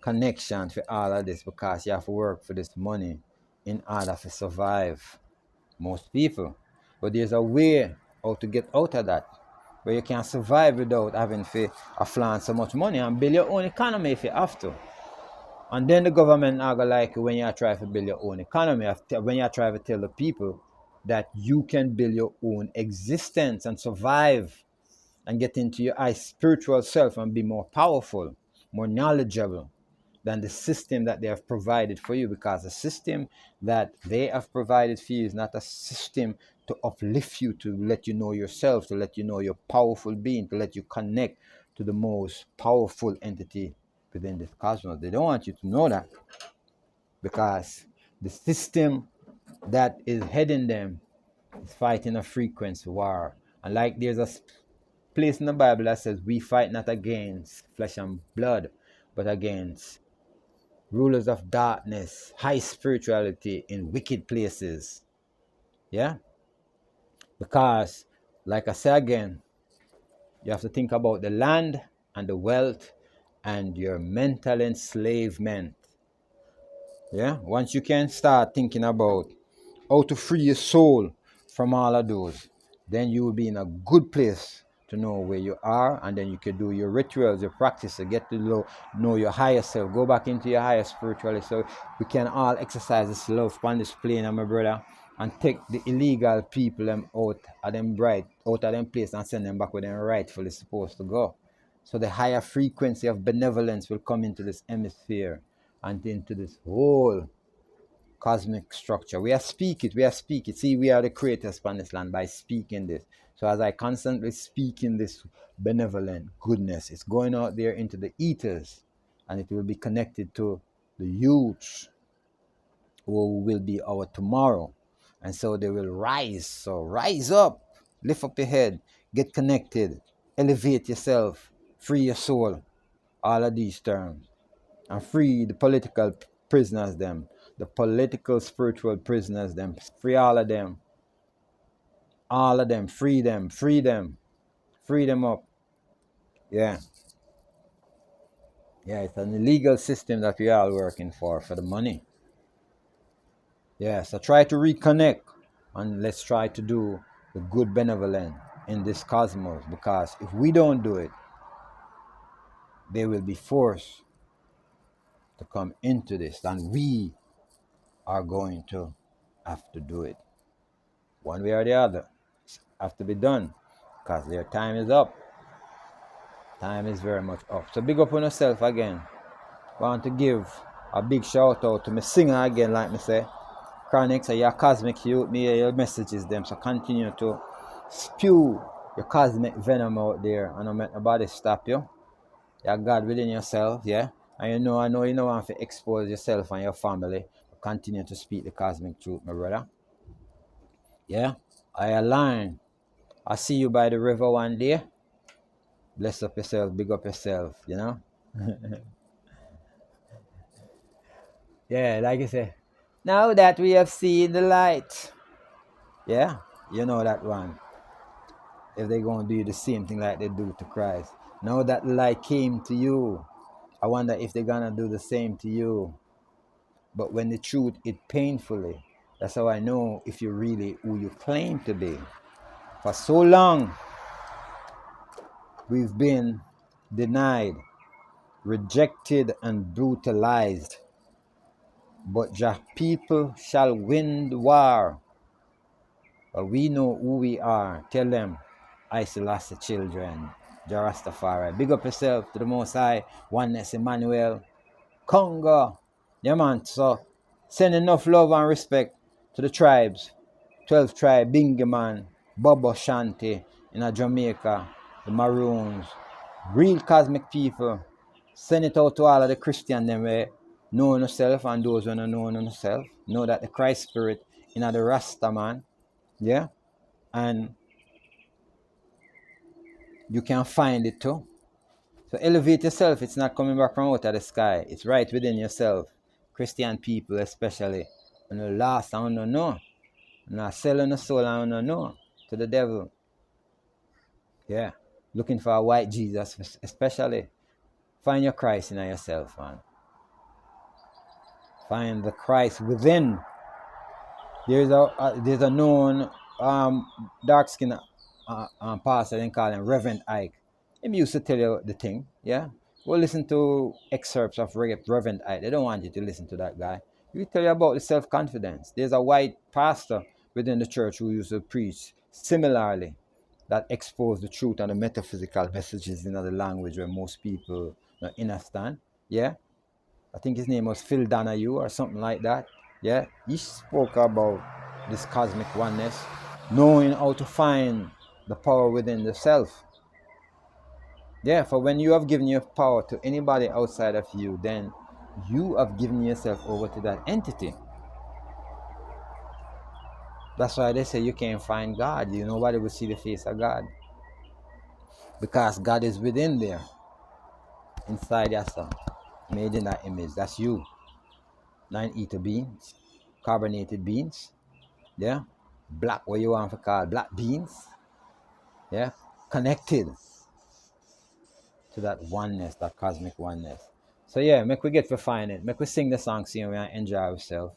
connection for all of this because you have to work for this money in order to survive. Most people. But there's a way how to get out of that. Where you can survive without having to flaunt so much money and build your own economy if you have to. And then the government are gonna like you when you try to build your own economy, when you try to tell the people that you can build your own existence and survive and get into your spiritual self and be more powerful, more knowledgeable than the system that they have provided for you, because the system that they have provided for you is not a system to uplift you, to let you know yourself, to let you know you're powerful being, to let you connect to the most powerful entity within this cosmos. They don't want you to know that, because the system that is heading them is fighting a frequency war. And like there's a place in the Bible that says we fight not against flesh and blood, but against rulers of darkness, high spirituality in wicked places. Yeah? Because, like I say again, you have to think about the land and the wealth and your mental enslavement. Yeah? Once you can start thinking about how to free your soul from all of those, then you will be in a good place to know where you are, and then you can do your rituals, your practice to get to know your higher self, go back into your higher spirituality. So we can all exercise this love on this plane, my brother, and take the illegal people them out of them place and send them back where they're rightfully supposed to go. So the higher frequency of benevolence will come into this hemisphere and into this whole cosmic structure. We are speak it. See, we are the creators upon this land by speaking this. So as I constantly speak in this benevolent goodness, it's going out there into the ethers, and it will be connected to the youths who will be our tomorrow. And so they will rise. So rise up, lift up your head, get connected, elevate yourself, free your soul. All of these terms. And free the political prisoners them, the political spiritual prisoners them, free all of them, free them up. Yeah, it's an illegal system that we are all working for the money. Yeah, so try to reconnect, and let's try to do the good benevolent in this cosmos, because if we don't do it, they will be forced to come into this, and we are going to have to do it. One way or the other, have to be done, because their time is up. Time is very much up. So big up on yourself again. Want to give a big shout out to my singer again, like me say. Chronic, so your cosmic youth, me your messages them. So continue to spew your cosmic venom out there, and don't make nobody stop you. You're God within yourself, yeah. And I know you don't want to expose yourself and your family. Continue to speak the cosmic truth, my brother. Yeah. I align. I see you by the river one day. Bless up yourself, big up yourself, Yeah, like I say, now that we have seen the light. Yeah, you know that one. If they're going to do the same thing like they do to Christ. Now that the light came to you, I wonder if they're going to do the same to you. But when the truth is painfully, that's how I know if you're really who you claim to be. For so long, we've been denied, rejected, and brutalized. But Jah people shall win the war. But we know who we are. Tell them, I Selassie children, Jah Rastafari. Big up yourself to the Most High, Oneness Emmanuel, Congo. Yeah, man. So send enough love and respect to the tribes. 12 tribe, Bingaman, Bobo Shanti in Jamaica, the Maroons, real cosmic people, send it out to all of the Christian them where know yourself and those who don't know yourself. Know that the Christ spirit in the Rasta man, yeah, and you can find it too. So elevate yourself. It's not coming back from out of the sky. It's right within yourself. Christian people especially. And the last I don't know. Not selling the soul I don't know to the devil. Yeah. Looking for a white Jesus especially. Find your Christ in yourself, man. Find the Christ within. There's a known dark skin pastor, they call him Reverend Ike. He used to tell you the thing, yeah. Go listen to excerpts of Reverend Ike. They don't want you to listen to that guy. He tell you about the self-confidence. There's a white pastor within the church who used to preach similarly that expose the truth and the metaphysical messages in other language where most people don't understand. Yeah. I think his name was Phil Donahue or something like that. Yeah, he spoke about this cosmic oneness, knowing how to find the power within the self. Yeah, for when you have given your power to anybody outside of you, then you have given yourself over to that entity. That's why they say you can't find God. Nobody will see the face of God. Because God is within there, inside yourself, made in that image. That's you. 9 ether beings, carbonated beings. Yeah, black, what you want to call black beans, yeah, connected to that oneness, that cosmic oneness. So yeah, make we get to find it, make we sing the song, see, and we enjoy ourselves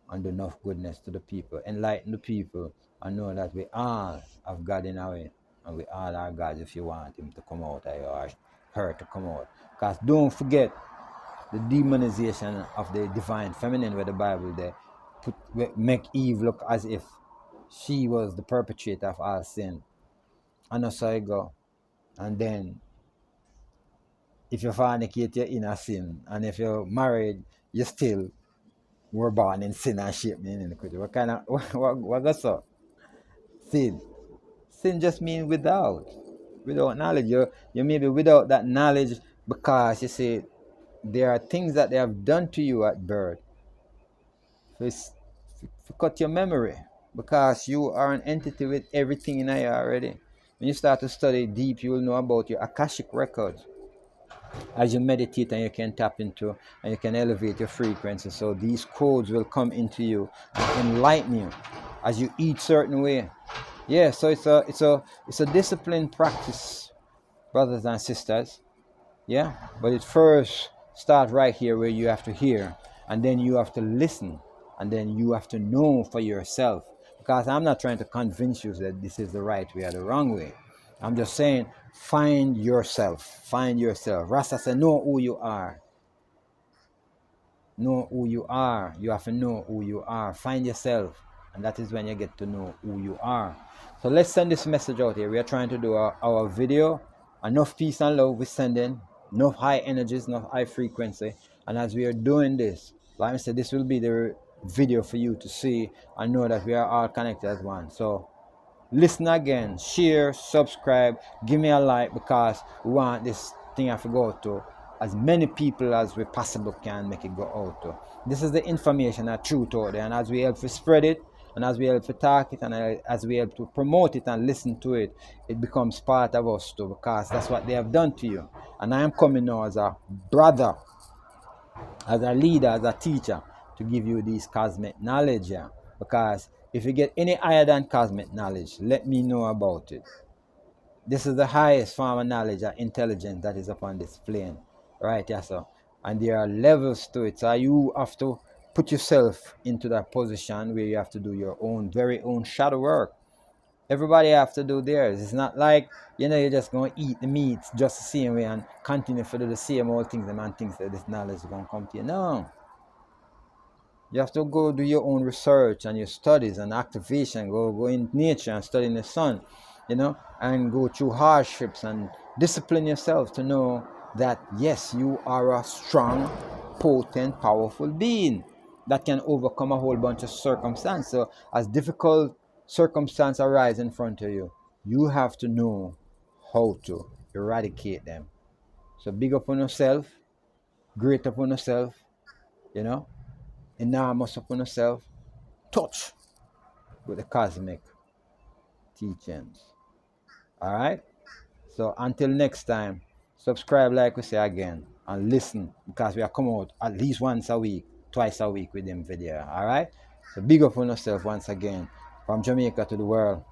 and do enough goodness to the people, enlighten the people, and know that we all have God in our way, and we all are God if you want him to come out or her to come out. Because don't forget the demonization of the divine feminine where the Bible there make Eve look as if she was the perpetrator of all sin. And so I go. And then if you fornicate, you're in a sin. And if you're married, you still were born in sin and shaped in iniquity. What kind of what goes up? Sin. Sin just means without. Without knowledge. You may be without that knowledge because you see there are things that they have done to you at birth. So it's to cut your memory because you are an entity with everything in you already. When you start to study deep, you will know about your Akashic records. As you meditate and you can tap into and you can elevate your frequency. So these codes will come into you and enlighten you as you eat certain way. Yeah, so it's a disciplined practice, brothers and sisters. Yeah, but it first start right here where you have to hear, and then you have to listen, and then you have to know for yourself. Because I'm not trying to convince you that this is the right way or the wrong way. I'm just saying, find yourself. Find yourself. Rasta said, know who you are. Know who you are. You have to know who you are. Find yourself. And that is when you get to know who you are. So let's send this message out here. We are trying to do our video. Enough peace and love we're sending. Enough high energies, enough high frequency. And as we are doing this, like I said, this will be the video for you to see and know that we are all connected as one. So listen again, share, subscribe, give me a like because we want this thing to go to as many people as we possibly can make it go out to. This is the information that truth out there, and as we help to spread it, and as we help to talk it, and as we help to promote it and listen to it, it becomes part of us too, because that's what they have done to you. And I am coming now as a brother, as a leader, as a teacher, to give you this cosmic knowledge, yeah. Because if you get any higher than cosmic knowledge, let me know about it. This is the highest form of knowledge and intelligence that is upon this plane. Right, yeah, so. And there are levels to it. So you have to put yourself into that position where you have to do your own, very own shadow work. Everybody have to do theirs. It's not like, you're just going to eat the meat just the same way and continue to do the same old things, the man thinks that this knowledge is going to come to you. No. You have to go do your own research and your studies and activation. Go in nature and study in the sun, and go through hardships and discipline yourself to know that, yes, you are a strong, potent, powerful being that can overcome a whole bunch of circumstances. So as difficult circumstances arise in front of you, you have to know how to eradicate them. So big up on yourself, great up on yourself, you know, enormous up on yourself, touch with the cosmic teachings. All right. So until next time, subscribe like we say again and listen because we are coming out at least once a week, twice a week with them video. All right. So big up on yourself once again from Jamaica to the world.